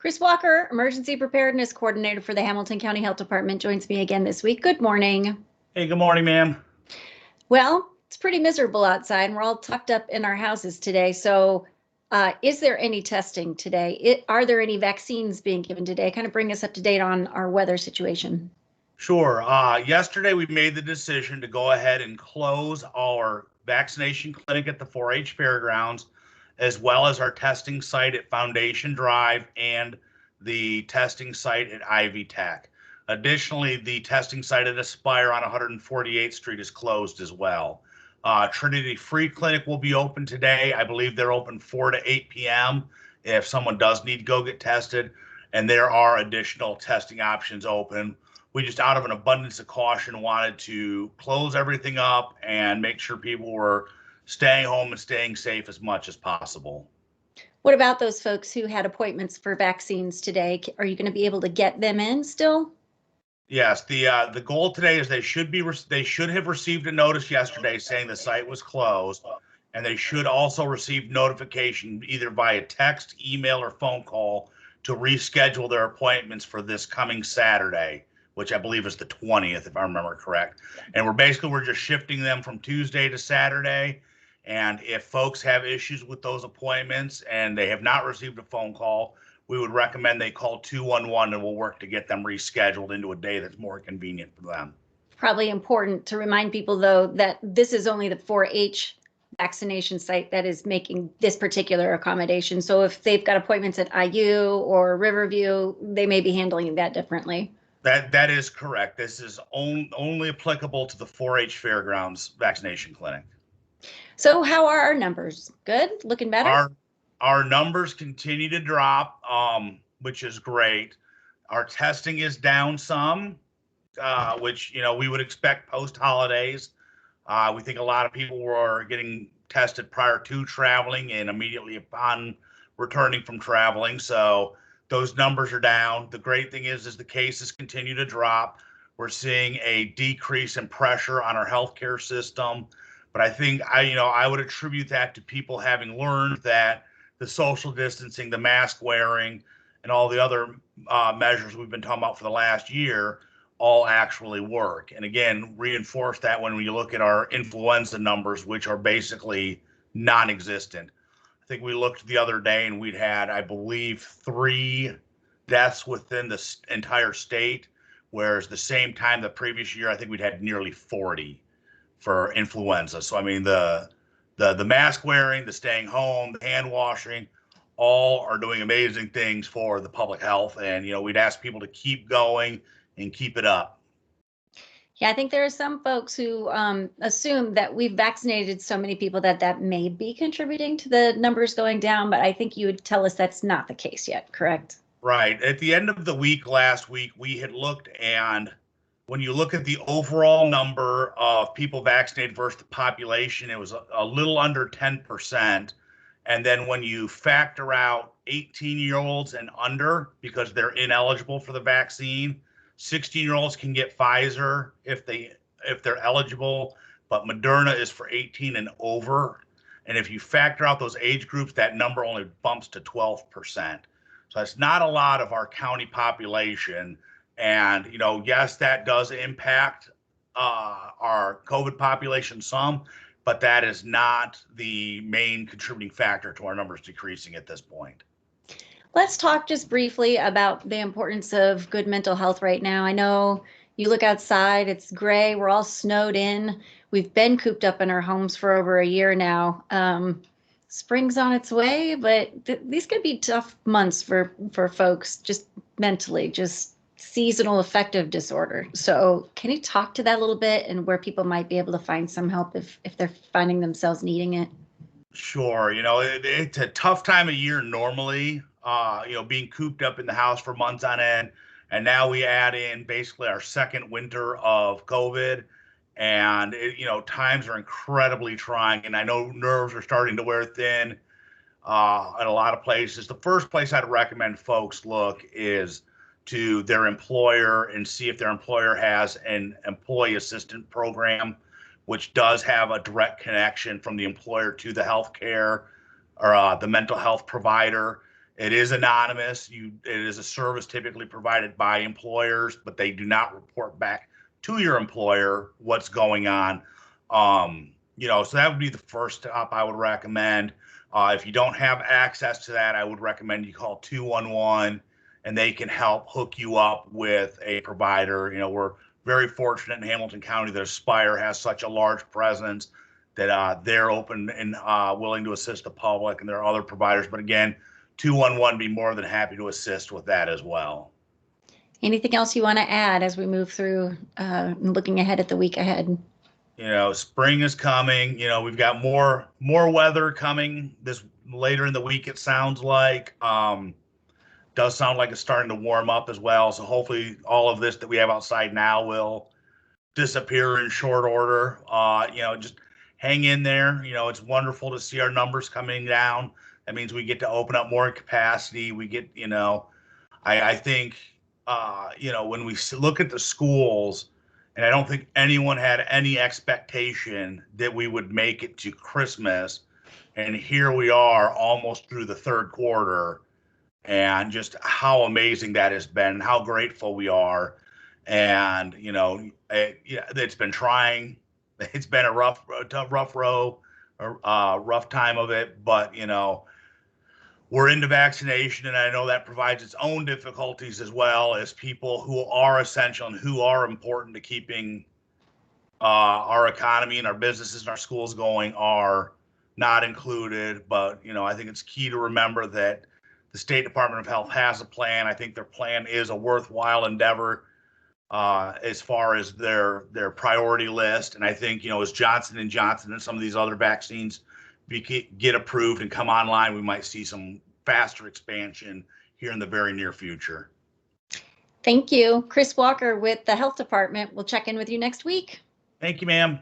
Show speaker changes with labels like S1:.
S1: Chris Walker, Emergency Preparedness Coordinator for the Hamilton County Health Department, joins me again this week. Good morning.
S2: Hey, good morning, ma'am.
S1: Well, it's pretty miserable outside, and we're all tucked up in our houses today. So, is there any testing today? Are there any vaccines being given today? Kind of bring us up to date on our weather situation.
S2: Sure. Yesterday, we made the decision to go ahead and close our vaccination clinic at the 4-H Fairgrounds, as well as our testing site at Foundation Drive and the testing site at Ivy Tech. Additionally, the testing site at Aspire on 148th Street is closed as well. Trinity Free Clinic will be open today. I believe they're open 4 to 8 p.m. if someone does need to go get tested, and there are additional testing options open. We just, out of an abundance of caution, wanted to close everything up and make sure people were staying home and staying safe as much as possible.
S1: What about those folks who had appointments for vaccines today? Are you going to be able to get them in still?
S2: Yes, the goal today is they should have received a notice yesterday saying the site was closed, and they should also receive notification either via text, email, or phone call to reschedule their appointments for this coming Saturday, which I believe is the 20th, if I remember correct. And we're just shifting them from Tuesday to Saturday. And if folks have issues with those appointments and they have not received a phone call, we would recommend they call 211 and we'll work to get them rescheduled into a day that's more convenient for them.
S1: Probably important to remind people, though, that this is only the 4-H vaccination site that is making this particular accommodation. So if they've got appointments at IU or Riverview, they may be handling that differently.
S2: That is correct. This is only applicable to the 4-H Fairgrounds vaccination clinic.
S1: So how are our numbers? Good? Looking better?
S2: Our numbers continue to drop, which is great. Our testing is down some, which we would expect post holidays. We think a lot of people were getting tested prior to traveling and immediately upon returning from traveling. So those numbers are down. The great thing is the cases continue to drop. We're seeing a decrease in pressure on our healthcare system. But I think I would attribute that to people having learned that the social distancing, the mask wearing, and all the other measures we've been talking about for the last year all actually work. And again, reinforce that when you look at our influenza numbers, which are basically non-existent. I think we looked the other day and we'd had, I believe, 3 deaths within the entire state, whereas the same time the previous year, I think we'd had nearly 40 for influenza. So I mean, the mask wearing, the staying home, the hand washing, all are doing amazing things for the public health. And we'd ask people to keep going and keep it up.
S1: Yeah, I think there are some folks who assume that we've vaccinated so many people that may be contributing to the numbers going down, but I think you would tell us that's not the case yet, correct?
S2: Right. At the end of the week last week, we had looked, and when you look at the overall number of people vaccinated versus the population, it was a little under 10%. And then when you factor out 18-year-olds and under, because they're ineligible for the vaccine, 16-year-olds can get Pfizer if they're eligible, but Moderna is for 18 and over. And if you factor out those age groups, that number only bumps to 12%. So that's not a lot of our county population. And, yes, that does impact our COVID population some, but that is not the main contributing factor to our numbers decreasing at this point.
S1: Let's talk just briefly about the importance of good mental health right now. I know you look outside, it's gray, we're all snowed in. We've been cooped up in our homes for over a year now. Spring's on its way, but these could be tough months for folks, just mentally, just seasonal affective disorder. So can you talk to that a little bit and where people might be able to find some help if they're finding themselves needing it?
S2: Sure. It's a tough time of year normally, being cooped up in the house for months on end. And now we add in basically our second winter of COVID. And, times are incredibly trying. And I know nerves are starting to wear thin in a lot of places. The first place I'd recommend folks look is to their employer and see if their employer has an employee assistance program, which does have a direct connection from the employer to the healthcare or the mental health provider. It is anonymous. It is a service typically provided by employers, but they do not report back to your employer what's going on. So that would be the first stop I would recommend. If you don't have access to that, I would recommend you call 211 and they can help hook you up with a provider. We're very fortunate in Hamilton County that Aspire has such a large presence that they're open and willing to assist the public, and there are other providers. But again, 211 be more than happy to assist with that as well.
S1: Anything else you want to add as we move through looking ahead at the week ahead?
S2: Spring is coming. We've got more weather coming this later in the week. It sounds like does sound like it's starting to warm up as well. So hopefully all of this that we have outside now will disappear in short order. Just hang in there. It's wonderful to see our numbers coming down. That means we get to open up more capacity. We get, I think, when we look at the schools, and I don't think anyone had any expectation that we would make it to Christmas. And here we are almost through the third quarter, and just how amazing that has been, how grateful we are. And, it's been trying. It's been a rough time of it, but, we're into vaccination, and I know that provides its own difficulties as well, as people who are essential and who are important to keeping our economy and our businesses and our schools going are not included. But, I think it's key to remember that the State Department of Health has a plan. I think their plan is a worthwhile endeavor as far as their priority list. And I think, as Johnson & Johnson and some of these other vaccines get approved and come online, we might see some faster expansion here in the very near future.
S1: Thank you. Chris Walker with the Health Department. We'll check in with you next week.
S2: Thank you, ma'am.